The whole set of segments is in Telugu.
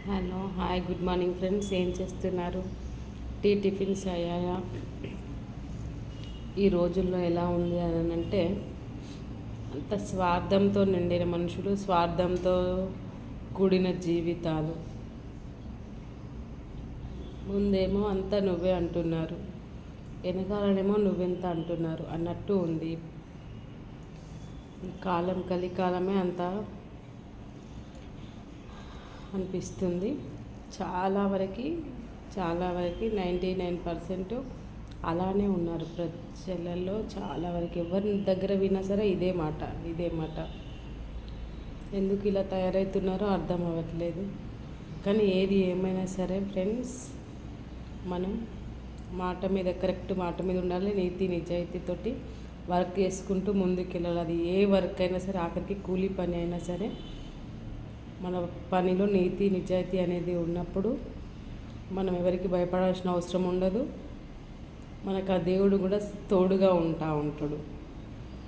Hello hi good morning friends. ఏం చేస్తున్నారు? టిఫిన్స్ అయ్యాయా? ఈ రోజుల్లో ఎలా ఉంది అని అంటే అంత స్వార్థంతో నిండిన మనుషులు, స్వార్థంతో కూడిన జీవితాలు. ముందేమో అంతా నువ్వే అంటున్నారు, వెనకాలనేమో నువ్వెంత అంటున్నారు అన్నట్టు ఉంది. ఈ కాలం కలికాలమే అంతా అనిపిస్తుంది. చాలా వరకు 99% అలానే ఉన్నారు ప్రజలలో. చాలా వరకు ఎవరి దగ్గర విన్నా సరే ఇదే మాట. ఎందుకు ఇలా తయారవుతున్నారో అర్థం అవ్వట్లేదు. కానీ ఏది ఏమైనా సరే ఫ్రెండ్స్, మనం కరెక్ట్ మాట మీద ఉండాలి. నీతి నిజాయితీతోటి వర్క్ చేసుకుంటూ ముందుకెళ్ళాలి. అది ఏ వర్క్ అయినా సరే, ఆఖరికి కూలీ పని అయినా సరే, మన పనిలో నీతి నిజాయితీ అనేది ఉన్నప్పుడు మనం ఎవరికి భయపడాల్సిన అవసరం ఉండదు. మనకు ఆ దేవుడు కూడా తోడుగా ఉంటాడు.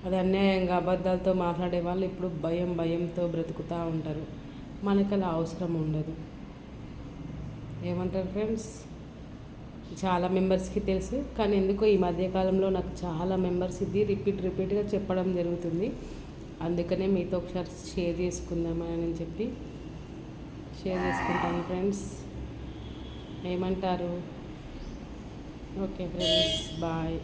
అది అన్యాయంగా అబద్ధాలతో మాట్లాడే వాళ్ళు ఇప్పుడు భయంతో బ్రతుకుతూ ఉంటారు. మనకు అలా అవసరం ఉండదు. ఏమంటారు ఫ్రెండ్స్? చాలా మెంబర్స్కి తెలుసు, కానీ ఎందుకో ఈ మధ్యకాలంలో నాకు చాలా మెంబర్స్ ఇది రిపీట్గా చెప్పడం జరుగుతుంది. అందుకనే మీతో ఒకసారి షేర్ చేసుకుందామని చెప్పి షేర్ చేసుకుంటాను ఫ్రెండ్స్. ఏమంటారు? Okay friends, bye.